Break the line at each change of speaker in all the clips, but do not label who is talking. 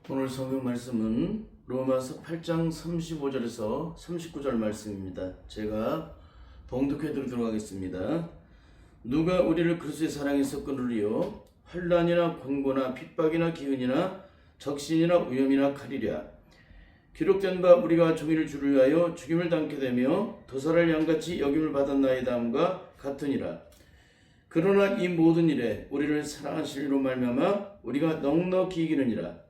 오늘 성경 말씀은 로마서 8장 35절에서 39절 말씀입니다. 제가 봉독해 드리도록 하겠습니다. 누가 우리를 그리스도의 사랑에서 끊으리요? 환난이나 곤고나 핍박이나 기근이나 적신이나 위험이나 칼이랴. 기록된 바 우리가 종일 주를 위하여 죽임을 당케 되며 도살할 양같이 여김을 받았나이다함과 같으니라. 그러나 이 모든 일에 우리를 사랑하시는 이로 말미암아 우리가 넉넉히 이기느니라.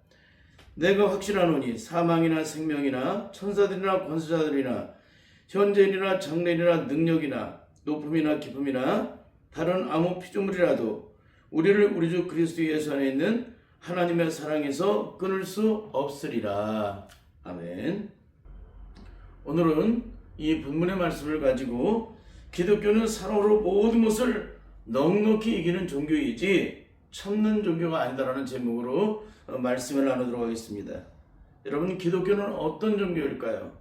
내가 확실하노니 사망이나 생명이나 천사들이나 권세자들이나 현재일이나 장래일이나 능력이나 높음이나 깊음이나 다른 아무 피조물이라도 우리를 우리 주 그리스도 예수 안에 있는 하나님의 사랑에서 끊을 수 없으리라. 아멘. 오늘은 이 본문의 말씀을 가지고 기독교는 사랑으로 모든 것을 넉넉히 이기는 종교이지 참는 종교가 아니다라는 제목으로 말씀을 나누도록 하겠습니다. 여러분, 기독교는 어떤 종교일까요?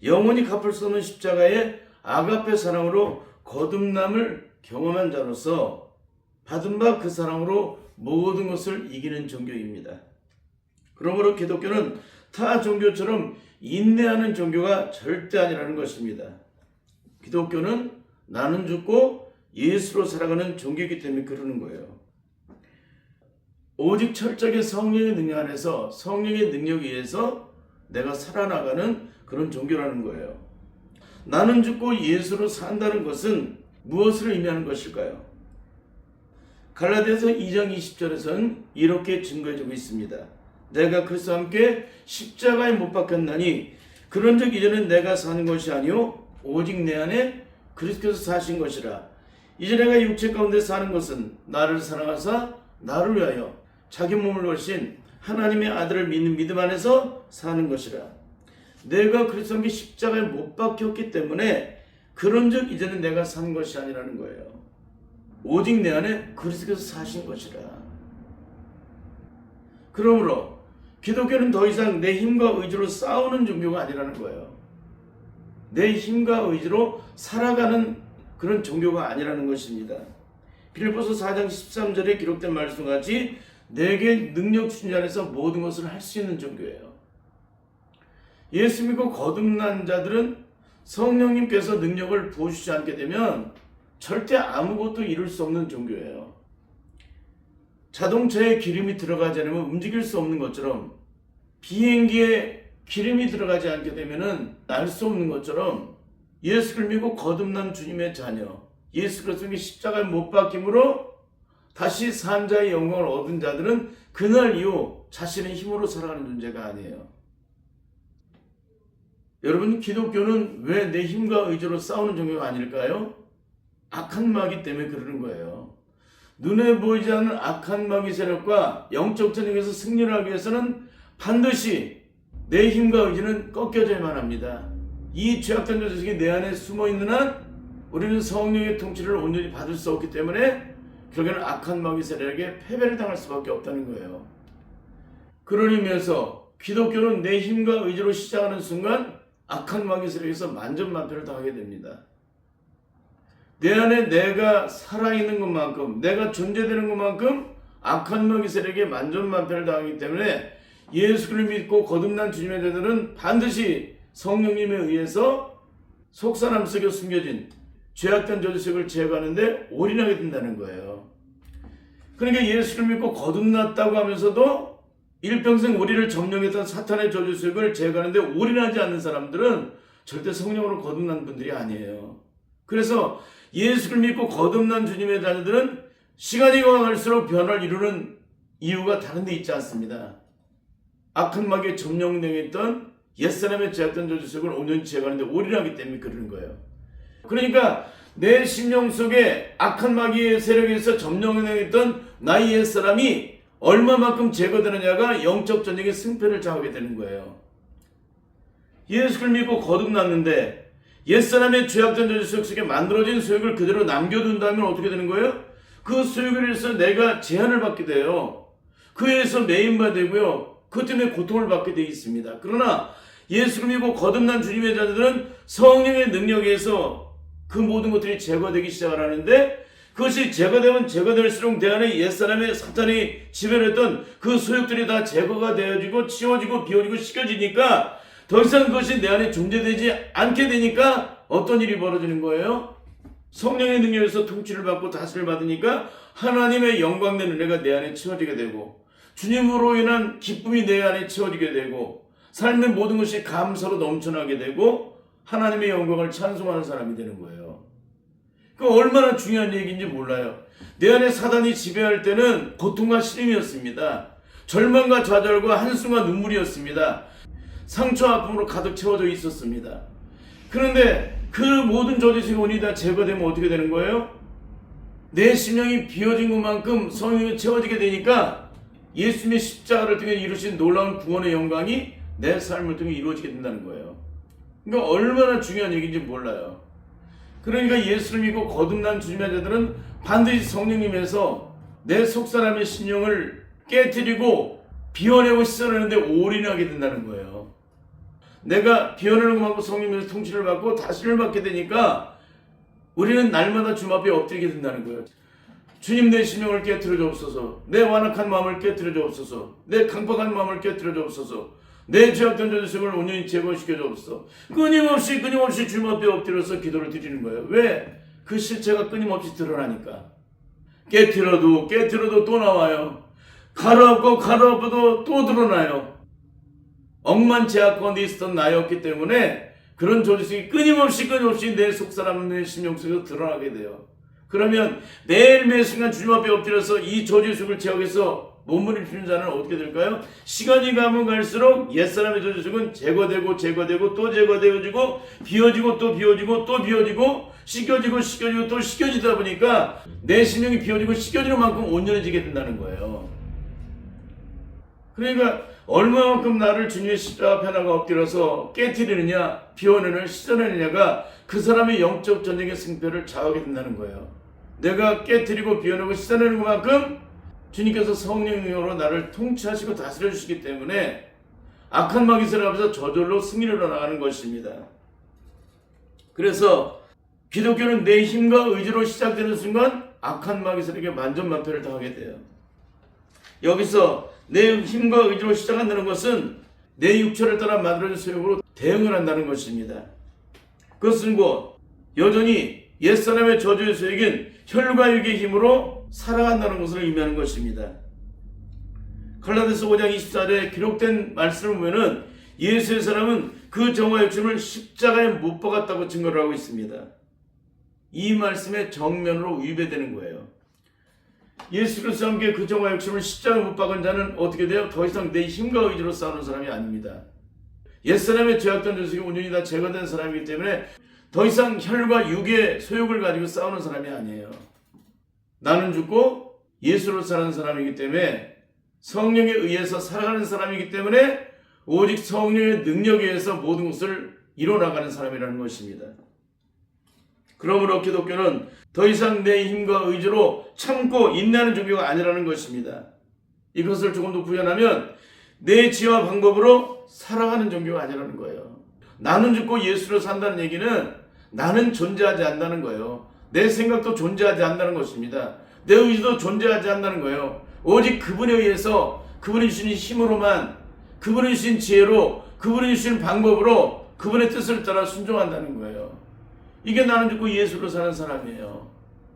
영원히 갚을 수 없는 십자가의 아가페 사랑으로 거듭남을 경험한 자로서 받은 바 그 사랑으로 모든 것을 이기는 종교입니다. 그러므로 기독교는 타 종교처럼 인내하는 종교가 절대 아니라는 것입니다. 기독교는 나는 죽고 예수로 살아가는 종교이기 때문에 그러는 거예요. 오직 철저하게 성령의 능력 안에서 성령의 능력에 의해서 내가 살아나가는 그런 종교라는 거예요. 나는 죽고 예수로 산다는 것은 무엇을 의미하는 것일까요? 갈라디아서 2장 20절에서는 이렇게 증거해주고 있습니다. 내가 그리스도와 함께 십자가에 못 박혔나니 그런즉 이제는 내가 사는 것이 아니요 오직 내 안에 그리스도께서 사신 것이라. 이제 내가 육체 가운데 사는 것은 나를 사랑하사 나를 위하여 자기 몸을 걸신 하나님의 아들을 믿는 믿음 안에서 사는 것이라. 내가 그리스도와 함께 십자가에 못 박혔기 때문에 그런즉 이제는 내가 사는 것이 아니라는 거예요. 오직 내 안에 그리스도께서 사신 것이라. 그러므로 기독교는 더 이상 내 힘과 의지로 싸우는 종교가 아니라는 거예요. 내 힘과 의지로 살아가는 그런 종교가 아니라는 것입니다. 빌립보서 4장 13절에 기록된 말씀같이 내게 능력 주신 자 안에서 모든 것을 할 수 있는 종교예요. 예수 믿고 거듭난 자들은 성령님께서 능력을 부어주시지 않게 되면 절대 아무것도 이룰 수 없는 종교예요. 자동차에 기름이 들어가지 않으면 움직일 수 없는 것처럼 비행기에 기름이 들어가지 않게 되면 날 수 없는 것처럼 예수를 믿고 거듭난 주님의 자녀, 예수 그리스도의 십자가에 못 박힘으로 다시 산 자의 영광을 얻은 자들은 그날 이후 자신의 힘으로 살아가는 존재가 아니에요. 여러분, 기독교는 왜 내 힘과 의지로 싸우는 종교가 아닐까요? 악한 마귀 때문에 그러는 거예요. 눈에 보이지 않는 악한 마귀 세력과 영적 전쟁에서 승리를 하기 위해서는 반드시 내 힘과 의지는 꺾여져야만 합니다. 이 죄악된 자식이 내 안에 숨어있는 한 우리는 성령의 통치를 온전히 받을 수 없기 때문에 결국에는 악한 마귀 세력에게 패배를 당할 수밖에 없다는 거예요. 그런 의미에서 기독교는 내 힘과 의지로 시작하는 순간 악한 마귀 세력에서 만전만패를 당하게 됩니다. 내 안에 내가 살아있는 것만큼, 내가 존재되는 것만큼 악한 마귀 세력에 만전만패를 당하기 때문에 예수를 믿고 거듭난 주님의 자들은 반드시 성령님에 의해서 속사람 속에 숨겨진 죄악된 저주색을 제거하는데 올인하게 된다는 거예요. 그러니까 예수를 믿고 거듭났다고 하면서도 일평생 우리를 점령했던 사탄의 저주색을 제거하는데 올인하지 않는 사람들은 절대 성령으로 거듭난 분들이 아니에요. 그래서 예수를 믿고 거듭난 주님의 자녀들은 시간이 가갈수록 변화를 이루는 이유가 다른 데 있지 않습니다. 악한 마귀에 점령되었던 옛사람의 죄악된 저주색을 온전히 제거하는데 올인하기 때문에 그러는 거예요. 그러니까 내 심령 속에 악한 마귀의 세력에서 점령되었던 나의 옛사람이 얼마만큼 제거되느냐가 영적 전쟁의 승패를 정하게 되는 거예요. 예수를 믿고 거듭났는데 옛사람의 죄악된 저주색 속에 만들어진 소욕을 그대로 남겨둔다면 어떻게 되는 거예요? 그 소욕에 의해서 내가 제한을 받게 돼요. 그에 의해서 매인받되고요. 그것 때문에 고통을 받게 되어 있습니다. 그러나 예수를 믿고 거듭난 주님의 자들은 성령의 능력에 의해서 그 모든 것들이 제거되기 시작하는데 그것이 제거되면 제거될수록 내 안에 옛사람의 사탄이 지배했던 그 소욕들이 다 제거가 되어지고 치워지고 비워지고 씻겨지니까 더 이상 그것이 내 안에 존재되지 않게 되니까 어떤 일이 벌어지는 거예요? 성령의 능력에서 통치를 받고 다스림을 받으니까 하나님의 영광된 은혜가 내 안에 채워지게 되고 주님으로 인한 기쁨이 내 안에 채워지게 되고 삶의 모든 것이 감사로 넘쳐나게 되고 하나님의 영광을 찬송하는 사람이 되는 거예요. 그 얼마나 중요한 얘기인지 몰라요. 내 안에 사단이 지배할 때는 고통과 시름이었습니다. 절망과 좌절과 한숨과 눈물이었습니다. 상처와 아픔으로 가득 채워져 있었습니다. 그런데 그 모든 저주의 원인이 다 제거되면 어떻게 되는 거예요? 내 심령이 비워진 것만큼 성령이 채워지게 되니까 예수님의 십자가를 통해 이루신 놀라운 구원의 영광이 내 삶을 통해 이루어지게 된다는 거예요. 그러니까 얼마나 중요한 얘기인지 몰라요. 그러니까 예수를 믿고 거듭난 주님의 자들은 반드시 성령님에서 내 속사람의 심령을 깨트리고 비워내고 씻어내는데 올인하게 된다는 거예요. 내가 비워내는 것만큼 성령님에서 통치를 받고 다스림을 받게 되니까 우리는 날마다 주님 앞에 엎드리게 된다는 거예요. 주님, 내 심령을 깨트려 주옵소서. 내 완악한 마음을 깨트려 주옵소서. 내 강박한 마음을 깨트려 주옵소서. 내 죄악된 저주심을 온전히 제거시켜 주옵소서. 끊임없이 주님 앞에 엎드려서 기도를 드리는 거예요. 왜? 그 실체가 끊임없이 드러나니까. 깨트려도 또 나와요. 가로엎어도 또 드러나요. 억만 죄악 가운데 있었던 나였기 때문에 그런 저주심이 끊임없이 내 속사람, 내 심령 속에서 드러나게 돼요. 그러면 매일 매 순간 주님 앞에 엎드려서 이 저주심을 제거해서 몸부림 피는 자는 어떻게 될까요? 시간이 가면 갈수록 옛사람의 저주심은 제거되고 또 제거되어지고 비워지고 또 비워지고 또 비워지고 씻겨지고 또 씻겨지다 보니까 내 심령이 비워지고 씻겨지는 만큼 온전해지게 된다는 거예요. 그러니까 얼마만큼 나를 주님의 십자가 앞에 나가 엎드려서 깨트리느냐 비워내는 씻어내느냐가 그 사람의 영적 전쟁의 승패를 좌우하게 된다는 거예요. 내가 깨트리고 비워내고 씻어내는 것만큼 주님께서 성령으로 나를 통치하시고 다스려 주시기 때문에 악한 마귀세력 앞에서 저절로 승리를 나가는 것입니다. 그래서 기독교는 내 힘과 의지로 시작되는 순간 악한 마귀세력에 만전만패를 당하게 돼요. 여기서 내 힘과 의지로 시작한다는 것은 내 육체를 따라 만들어진 소욕으로 대응을 한다는 것입니다. 그것은 곧 여전히 옛사람의 저주의 소욕인 혈과 육의 힘으로 살아간다는 것을 의미하는 것입니다. 갈라디아서 5장 24절에 기록된 말씀을 보면은 예수의 사람은 그 정화 욕심을 십자가에 못 박았다고 증거를 하고 있습니다. 이 말씀의 정면으로 위배되는 거예요. 예수 그리스도와 함께 그 정화 욕심을 십자가에 못 박은 자는 어떻게 돼요? 더 이상 내 힘과 의지로 싸우는 사람이 아닙니다. 옛사람의 죄악된 저주가 온전히 다 제거된 사람이기 때문에 더 이상 혈과 육의 소욕을 가지고 싸우는 사람이 아니에요. 나는 죽고 예수로 사는 사람이기 때문에 성령에 의해서 살아가는 사람이기 때문에 오직 성령의 능력에 의해서 모든 것을 이뤄나가는 사람이라는 것입니다. 그러므로 기독교는 더 이상 내 힘과 의지로 참고 인내하는 종교가 아니라는 것입니다. 이것을 조금 더 구현하면 내 지혜와 방법으로 살아가는 종교가 아니라는 거예요. 나는 죽고 예수로 산다는 얘기는 나는 존재하지 않는다는 거예요. 내 생각도 존재하지 않는다는 것입니다. 내 의지도 존재하지 않는다는 거예요. 오직 그분에 의해서 그분이 주신 힘으로만, 그분이 주신 지혜로, 그분이 주신 방법으로 그분의 뜻을 따라 순종한다는 거예요. 이게 나는 죽고 예수로 사는 사람이에요.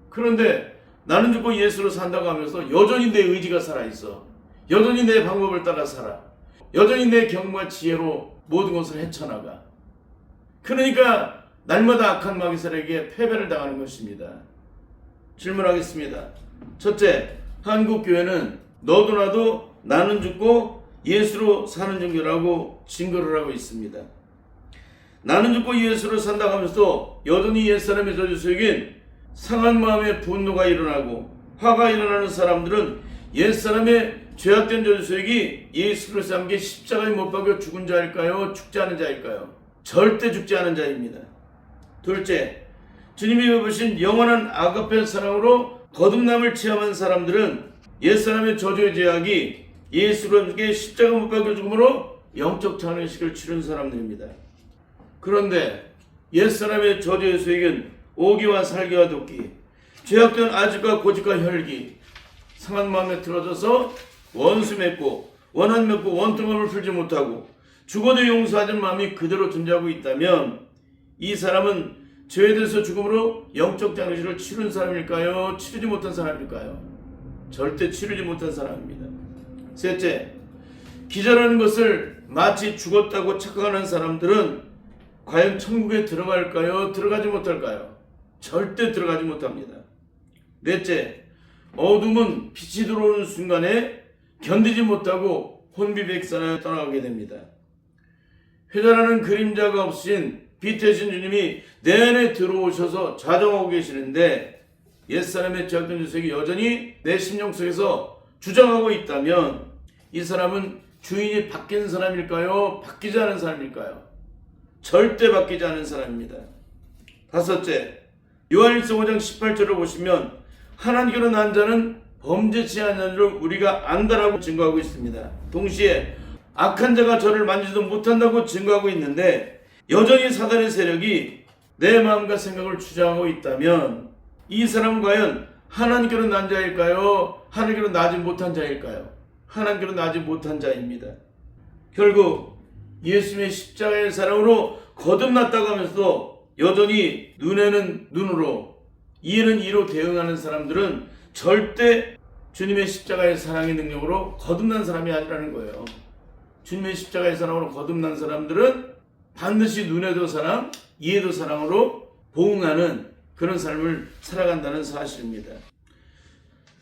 그런데 나는 죽고 예수로 산다고 하면서 여전히 내 의지가 살아있어. 여전히 내 방법을 따라 살아. 여전히 내 경험과 지혜로 모든 것을 헤쳐나가. 그러니까 날마다 악한 마귀들에게 패배를 당하는 것입니다. 질문하겠습니다. 첫째, 한국교회는 너도 나도 나는 죽고 예수로 사는 종교라고 증거를 하고 있습니다. 나는 죽고 예수로 산다고 하면서도 여전히 옛사람의 저주 속인 상한 마음의 분노가 일어나고 화가 일어나는 사람들은 옛사람의 죄악된 저주 속이 예수 그리스도와 함께 십자가에 못 박혀 죽은 자일까요? 죽지 않은 자일까요? 절대 죽지 않은 자입니다. 둘째, 주님이 베푸신 영원한 아가페 사랑으로 거듭남을 체험한 사람들은 옛사람의 저주의 죄악이 예수로 함께 십자가 못 박혀 죽음으로 영적 장례식을 치른 사람들입니다. 그런데 옛사람의 저주의 소액은 오기와 살기와 돕기, 죄악된 아집과 고집과 혈기, 상한 마음에 들어져서 원수 맺고 원한 맺고 원통함을 풀지 못하고 죽어도 용서하지 마음이 그대로 존재하고 있다면 이 사람은 죄에 대해서 죽음으로 영적 장례식을 치른 사람일까요? 치르지 못한 사람일까요? 절대 치르지 못한 사람입니다. 셋째, 기절하는 것을 마치 죽었다고 착각하는 사람들은 과연 천국에 들어갈까요? 들어가지 못할까요? 절대 들어가지 못합니다. 넷째, 어둠은 빛이 들어오는 순간에 견디지 못하고 혼비백산하여 떠나가게 됩니다. 회자라는 그림자가 없으신 빛 대신 주님이 내내 들어오셔서 좌정하고 계시는데 옛사람의 죄악된 죄색이 여전히 내 심령 속에서 주장하고 있다면 이 사람은 주인이 바뀐 사람일까요? 바뀌지 않은 사람일까요? 절대 바뀌지 않은 사람입니다. 다섯째, 요한일서 5장 18절을 보시면 하나님께로 난 자는 범죄치 않는 줄 우리가 안다라고 증거하고 있습니다. 동시에 악한 자가 저를 만지지도 못한다고 증거하고 있는데 여전히 사단의 세력이 내 마음과 생각을 주장하고 있다면 이 사람은 과연 하나님께로 난 자일까요? 하나님께로 나지 못한 자일까요? 하나님께로 나지 못한 자입니다. 결국 예수님의 십자가의 사랑으로 거듭났다고 하면서도 여전히 눈에는 눈으로 이에는 이로 대응하는 사람들은 절대 주님의 십자가의 사랑의 능력으로 거듭난 사람이 아니라는 거예요. 주님의 십자가의 사랑으로 거듭난 사람들은 반드시 눈에도 사랑, 이에도 사랑으로 보응하는 그런 삶을 살아간다는 사실입니다.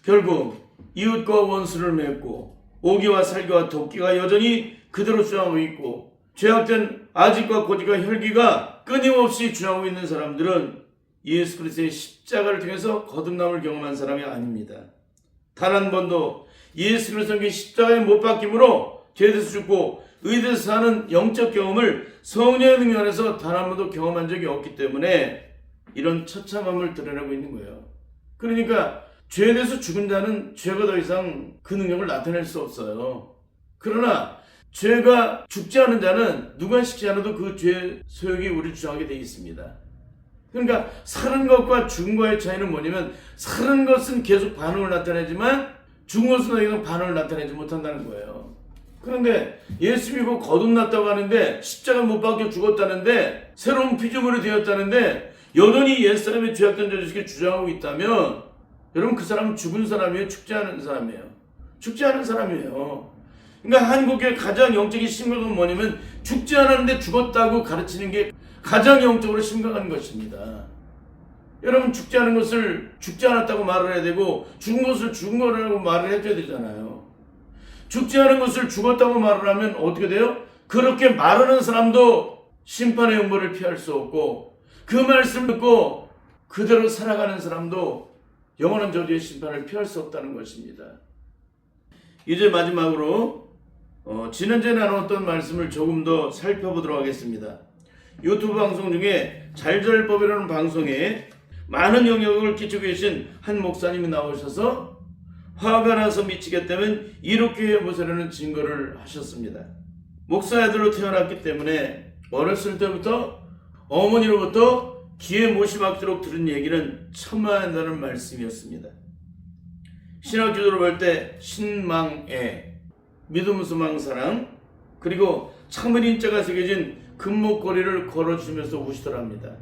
결국 이웃과 원수를 맺고 오기와 살기와 도끼가 여전히 그대로 주장하고 있고 죄악된 아집과 고집과 혈기가 끊임없이 주장하고 있는 사람들은 예수 그리스도의 십자가를 통해서 거듭남을 경험한 사람이 아닙니다. 단 한 번도 예수 그리스도의 십자가에 못 박힘으로 죄에 대해서 죽고 의에 대해서 사는 영적 경험을 성령의 능력 안에서 단 한 번도 경험한 적이 없기 때문에 이런 처참함을 드러내고 있는 거예요. 그러니까 죄에 대해서 죽은 자는 죄가 더 이상 그 능력을 나타낼 수 없어요. 그러나 죄가 죽지 않은 자는 누가 시키지 않아도 그 죄의 소욕이 우리를 주장하게 되어 있습니다. 그러니까 사는 것과 죽은 것의 차이는 뭐냐면 사는 것은 계속 반응을 나타내지만 죽은 것은 더 이상 반응을 나타내지 못한다는 거예요. 그런데 예수 믿고 거듭났다고 하는데 십자가 못 박혀 죽었다는데 새로운 피조물이 되었다는데 여전히 옛사람의 죄악된 죄식을 주장하고 있다면 여러분 그 사람은 죽은 사람이에요? 죽지 않은 사람이에요? 죽지 않은 사람이에요. 그러니까 한국의 가장 영적인 심각은 뭐냐면 죽지 않았는데 죽었다고 가르치는 게 가장 영적으로 심각한 것입니다. 여러분 죽지 않은 것을 죽지 않았다고 말을 해야 되고 죽은 것을 죽은 거라고 말을 해줘야 되잖아요. 죽지 않은 것을 죽었다고 말을 하면 어떻게 돼요? 그렇게 말하는 사람도 심판의 형벌을 피할 수 없고 그 말씀을 듣고 그대로 살아가는 사람도 영원한 저주의 심판을 피할 수 없다는 것입니다. 이제 마지막으로 지난주에 나눴던 말씀을 조금 더 살펴보도록 하겠습니다. 유튜브 방송 중에 잘잘법이라는 방송에 많은 영향을 끼치고 계신 한 목사님이 나오셔서 화가 나서 미치겠다면 이렇게 해보세요라는 증거를 하셨습니다. 목사 아들로 태어났기 때문에 어렸을 때부터 어머니로부터 귀에 못이 박도록 들은 얘기는 참아야 한다는 말씀이었습니다. 신학교도로 볼 때 신망애, 믿음 소망 사랑, 그리고 참을인자가 새겨진 금목걸이를 걸어주면서 우시더랍니다.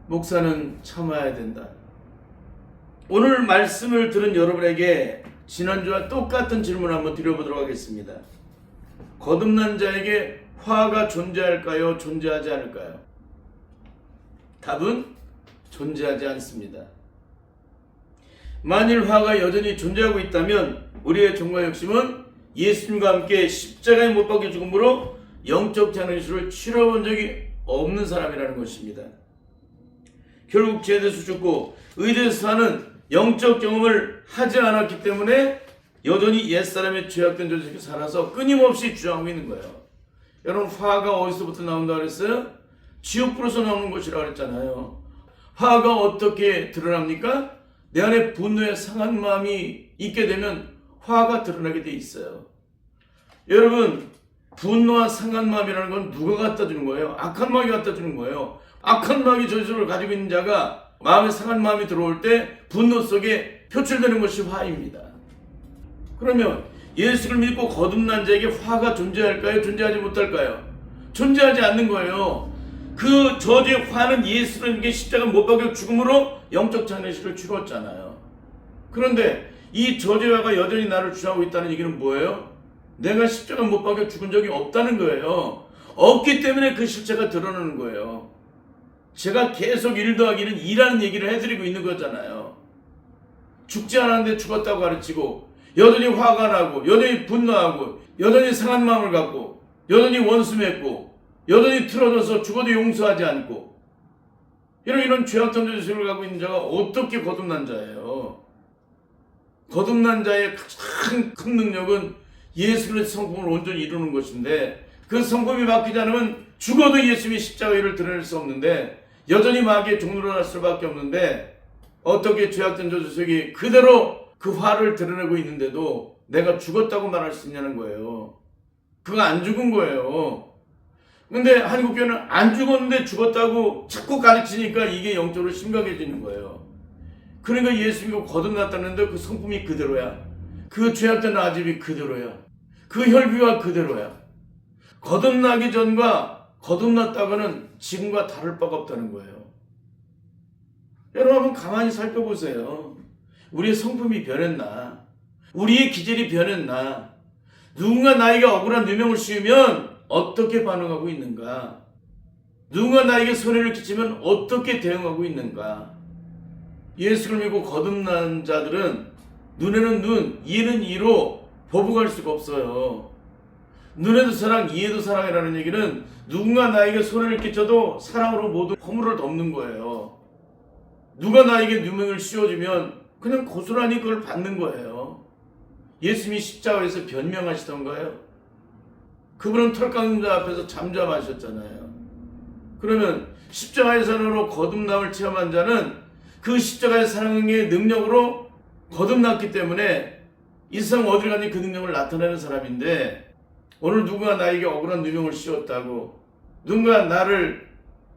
목사는 참아야 된다. 오늘 말씀을 들은 여러분에게 지난주와 똑같은 질문을 한번 드려보도록 하겠습니다. 거듭난 자에게 화가 존재할까요? 존재하지 않을까요? 답은 존재하지 않습니다. 만일 화가 여전히 존재하고 있다면 우리의 정과 욕심은 예수님과 함께 십자가에 못 박혀 죽음으로 영적 장례식을 치러본 적이 없는 사람이라는 것입니다. 결국 죄에 대해서 죽고 의에 대해서 사는 영적 경험을 하지 않았기 때문에 여전히 옛사람의 죄악된 죄식에 살아서 끊임없이 주장하고 있는 거예요. 여러분 화가 어디서부터 나온다고 그랬어요? 지옥불에서 나오는 것이라고 그랬잖아요. 화가 어떻게 드러납니까? 내 안에 분노의 상한 마음이 있게 되면 화가 드러나게 돼 있어요. 여러분 분노와 상한 마음이라는 건 누가 갖다 주는 거예요? 악한 마귀가 갖다 주는 거예요. 악한 마귀 저주를 가지고 있는 자가 마음에 상한 마음이 들어올 때 분노 속에 표출되는 것이 화입니다. 그러면 예수를 믿고 거듭난 자에게 화가 존재할까요? 존재하지 못할까요? 존재하지 않는 거예요. 그 저주의 화는 예수님께 십자가 못 박혀 죽음으로 영적 장례식을 치렀잖아요. 그런데 이 저주의 화가 여전히 나를 주하고 있다는 얘기는 뭐예요? 내가 십자가 못 박혀 죽은 적이 없다는 거예요. 없기 때문에 그 실체가 드러나는 거예요. 제가 계속 1 더하기는 2라는 얘기를 해드리고 있는 거잖아요. 죽지 않았는데 죽었다고 가르치고 여전히 화가 나고 여전히 분노하고 여전히 상한 마음을 갖고 여전히 원수 맺고 여전히 틀어져서 죽어도 용서하지 않고 이런 죄악된 죄를 갖고 있는 자가 어떻게 거듭난 자예요? 거듭난 자의 가장 큰 능력은 예수 그리스도의 성품을 온전히 이루는 것인데 그 성품이 바뀌지 않으면 죽어도 예수님의 십자가의 일을 드러낼 수 없는데 여전히 마귀의 종로로 날 수밖에 없는데 어떻게 죄악된 저주석이 그대로 그 화를 드러내고 있는데도 내가 죽었다고 말할 수 있냐는 거예요. 그거 안 죽은 거예요. 근데 한국교회는 안 죽었는데 죽었다고 자꾸 가르치니까 이게 영적으로 심각해지는 거예요. 그러니까 예수 믿고 거듭났다는데 그 성품이 그대로야. 그 죄악된 아집이 그대로야. 그 혈기가 그대로야. 거듭나기 전과 거듭났다가는 지금과 다를 바가 없다는 거예요. 여러분 한번 가만히 살펴보세요. 우리의 성품이 변했나? 우리의 기질이 변했나? 누군가 나에게 억울한 누명을 씌우면 어떻게 반응하고 있는가? 누군가 나에게 손해를 끼치면 어떻게 대응하고 있는가? 예수를 믿고 거듭난 자들은 눈에는 눈, 이에는 이로 보복할 수가 없어요. 눈에도 사랑, 이에도 사랑이라는 얘기는 누군가 나에게 손해를 끼쳐도 사랑으로 모두 허물을 덮는 거예요. 누가 나에게 누명을 씌워주면 그냥 고스란히 그걸 받는 거예요. 예수님이 십자가에서 변명하시던가요? 그분은 털깎는 앞에서 잠잠하셨잖아요. 그러면 십자가의 사랑으로 거듭남을 체험한 자는 그 십자가의 사랑의 능력으로 거듭났기 때문에 이 세상 어딜 가니 그 능력을 나타내는 사람인데 오늘 누가 나에게 억울한 누명을 씌웠다고 누군가 나를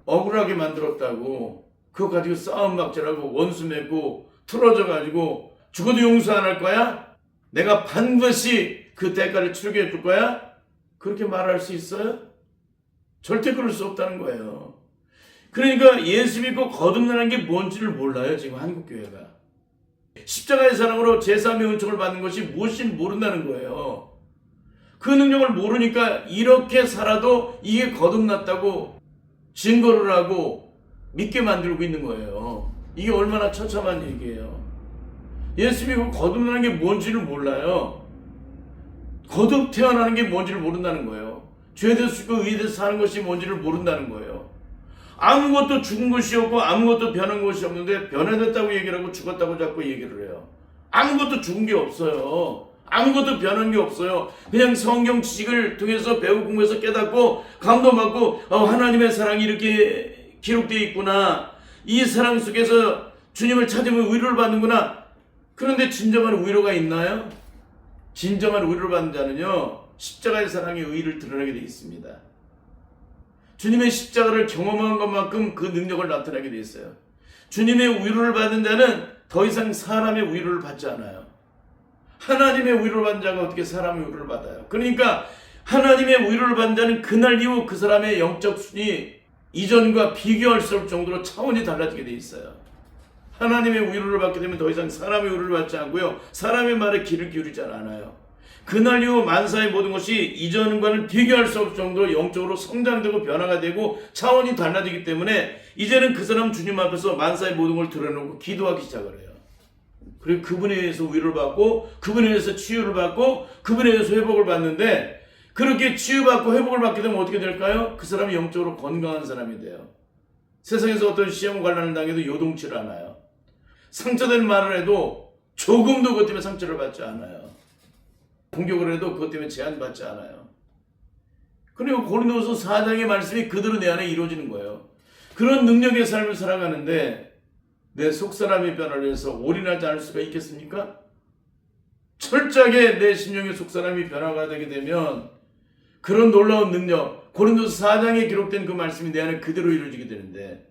억울하게 만들었다고 그거 가지고 싸움 막질하고 원수 맺고 틀어져 가지고 죽어도 용서 안 할 거야? 내가 반드시 그 대가를 치르게 해줄 거야? 그렇게 말할 수 있어요? 절대 그럴 수 없다는 거예요. 그러니까 예수 믿고 거듭나는 게 뭔지를 몰라요. 지금 한국교회가. 십자가의 사랑으로 제3의 은총을 받는 것이 무엇인지 모른다는 거예요. 그 능력을 모르니까 이렇게 살아도 이게 거듭났다고 증거를 하고 믿게 만들고 있는 거예요. 이게 얼마나 처참한 얘기예요. 예수 믿고 거듭나는 게 뭔지를 몰라요. 거듭 태어나는 게 뭔지를 모른다는 거예요. 죄에 대해서 죽고 의에 대해서 사는 것이 뭔지를 모른다는 거예요. 아무것도 죽은 것이 없고 아무것도 변한 것이 없는데 변화됐다고 얘기를 하고 죽었다고 자꾸 얘기를 해요. 아무것도 죽은 게 없어요. 아무것도 변한 게 없어요. 그냥 성경 지식을 통해서 배우고 공부해서 깨닫고 감동받고 하나님의 사랑이 이렇게 기록되어 있구나. 이 사랑 속에서 주님을 찾으면 위로를 받는구나. 그런데 진정한 위로가 있나요? 진정한 위로를 받는 자는요. 십자가의 사랑의 의의를 드러내게 되어 있습니다. 주님의 십자가를 경험한 것만큼 그 능력을 나타내게 되어 있어요. 주님의 위로를 받는 자는 더 이상 사람의 위로를 받지 않아요. 하나님의 위로를 받는 자가 어떻게 사람의 위로를 받아요? 그러니까 하나님의 위로를 받는 자는 그날 이후 그 사람의 영적 순위 이전과 비교할 수 없을 정도로 차원이 달라지게 되어 있어요. 하나님의 위로를 받게 되면 더 이상 사람의 위로를 받지 않고요. 사람의 말에 귀를 기울이지 않아요. 그날 이후 만사의 모든 것이 이전과는 비교할 수 없을 정도로 영적으로 성장되고 변화가 되고 차원이 달라지기 때문에 이제는 그 사람 주님 앞에서 만사의 모든 걸 드러내고 기도하기 시작을 해요. 그리고 그분에 의해서 위로를 받고 그분에 의해서 치유를 받고 그분에 의해서 회복을 받는데 그렇게 치유받고 회복을 받게 되면 어떻게 될까요? 그 사람이 영적으로 건강한 사람이 돼요. 세상에서 어떤 시험 관란을 당해도 요동치를 않아요. 상처된 말을 해도 조금도 그것 때문에 상처를 받지 않아요. 공격을 해도 그것 때문에 제한받지 않아요. 그리고 고린도서 4장의 말씀이 그대로 내 안에 이루어지는 거예요. 그런 능력의 삶을 살아가는데 내 속사람의 변화를 해서 올인하지 않을 수가 있겠습니까? 철저하게 내 심령의 속사람이 변화가 되게 되면 그런 놀라운 능력, 고린도서 4장에 기록된 그 말씀이 내 안에 그대로 이루어지게 되는데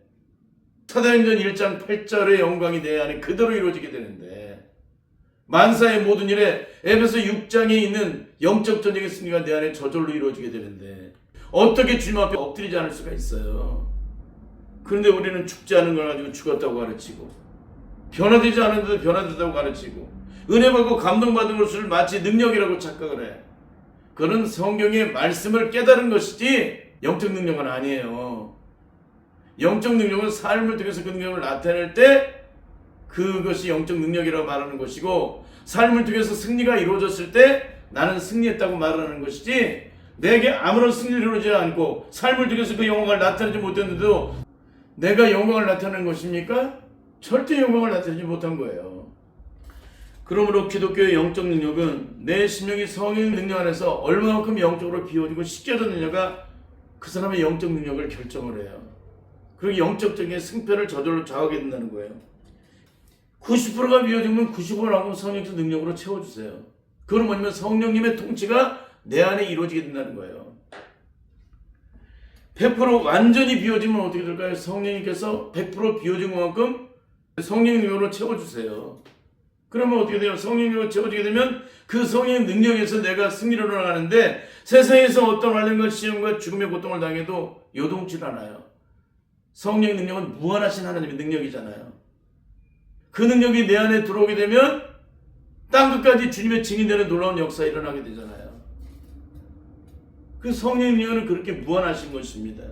사도행전 1장 8절의 영광이 내 안에 그대로 이루어지게 되는데, 만사의 모든 일에 에베소 6장에 있는 영적 전쟁의 승리가 내 안에 저절로 이루어지게 되는데 어떻게 주님 앞에 엎드리지 않을 수가 있어요? 그런데 우리는 죽지 않은 걸 가지고 죽었다고 가르치고, 변화되지 않은데도 변화됐다고 가르치고, 은혜 받고 감동받은 것을 마치 능력이라고 착각을 해. 그런 성경의 말씀을 깨달은 것이지 영적 능력은 아니에요. 영적 능력은 삶을 통해서 그 능력을 나타낼 때 그것이 영적 능력이라고 말하는 것이고, 삶을 통해서 승리가 이루어졌을 때 나는 승리했다고 말하는 것이지, 내게 아무런 승리를 이루어지지 않고 삶을 통해서 그 영광을 나타내지 못했는데도 내가 영광을 나타내는 것입니까? 절대 영광을 나타내지 못한 거예요. 그러므로 기독교의 영적 능력은 내 심령이 성령의 능력 안에서 얼마만큼 영적으로 비워지고 씻겨졌느냐가 그 사람의 영적 능력을 결정을 해요. 그리고 영적적인 승패를 저절로 좌우하게 된다는 거예요. 90%가 비워지면 90%라고 성령적 능력으로 채워주세요. 그건 뭐냐면 성령님의 통치가 내 안에 이루어지게 된다는 거예요. 100% 완전히 비워지면 어떻게 될까요? 성령님께서 100% 비워진 것만큼 성령의 능력으로 채워주세요. 그러면 어떻게 돼요? 성령의 능력으로 채워지게 되면 그 성령의 능력에서 내가 승리로 나가는데, 세상에서 어떤 환난과 시험과 죽음의 고통을 당해도 요동치 않아요. 성령의 능력은 무한하신 하나님의 능력이잖아요. 그 능력이 내 안에 들어오게 되면 땅끝까지 주님의 증인되는 놀라운 역사가 일어나게 되잖아요. 그 성령의 능력은 그렇게 무한하신 것입니다.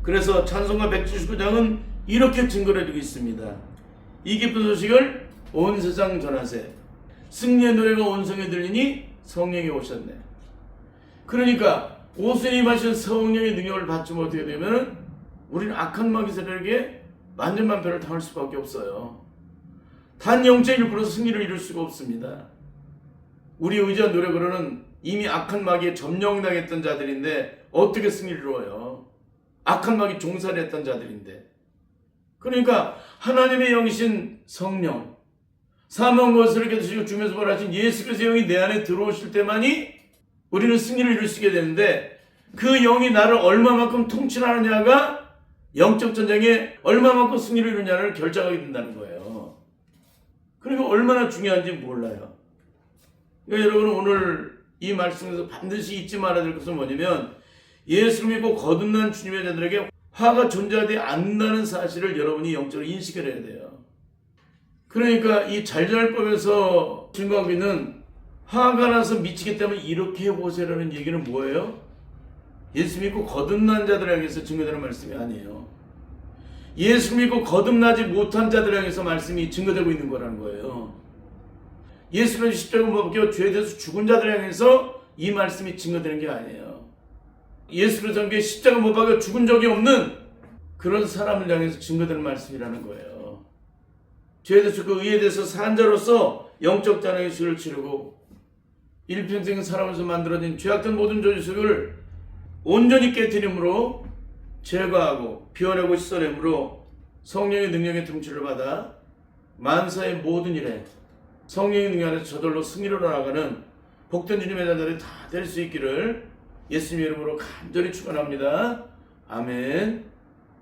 그래서 찬송가 179장은 이렇게 증거를 해주고 있습니다. 이 기쁜 소식을 온 세상 전하세. 승리의 노래가 온 성에 들리니 성령이 오셨네. 그러니까 오순이 임하신 성령의 능력을 받지 못하게 되면 우리는 악한 마귀들에게 만전만패를 당할 수밖에 없어요. 단 0.1%도 승리를 이룰 수가 없습니다. 우리 의지한 노력으로는 이미 악한 마귀에 점령당했던 자들인데 어떻게 승리를 이루어요? 악한 마귀 종살이 했던 자들인데. 그러니까 하나님의 영이신 성령, 사망과 것을 드시고 죽으면서 부활하신 예수 그리스도의 영이 내 안에 들어오실 때만이 우리는 승리를 이룰 수 있게 되는데, 그 영이 나를 얼마만큼 통치하느냐가 영적 전쟁에 얼마만큼 승리를 이루냐를 결정하게 된다는 거예요. 그러니까 얼마나 중요한지 몰라요. 그러니까 여러분, 오늘 이 말씀에서 반드시 잊지 말아야 될 것은 뭐냐면, 예수를 믿고 거듭난 주님의 자들에게 화가 존재하지 않는다는 사실을 여러분이 영적으로 인식을 해야 돼요. 그러니까 이 잘잘법에서 증거하고 있는 화가 나서 미치기 때문에 이렇게 해보세요라는 얘기는 뭐예요? 예수 믿고 거듭난 자들을 향해서 증거되는 말씀이 아니에요. 예수 믿고 거듭나지 못한 자들을 향해서 말씀이 증거되고 있는 거라는 거예요. 예수 그리스도 십자가 못 박혀 죄에 대해서 죽은 자들을 향해서 이 말씀이 증거되는 게 아니에요. 예수 그리스도께 십자가 못 박혀 죽은 적이 없는 그런 사람을 향해서 증거되는 말씀이라는 거예요. 죄에 대해서 그 의에 대해서 산 자로서 영적 자랑의 수를 치르고 일평생 살아면서 만들어진 죄악된 모든 조직을 온전히 깨뜨림으로 제거하고 비워내고 씻어내므로 성령의 능력의 통치를 받아 만사의 모든 일에 성령의 능력 안에서 저절로 승리로 나아가는 복된 주님의 자들이 다 될 수 있기를 예수님의 이름으로 간절히 축원합니다. 아멘.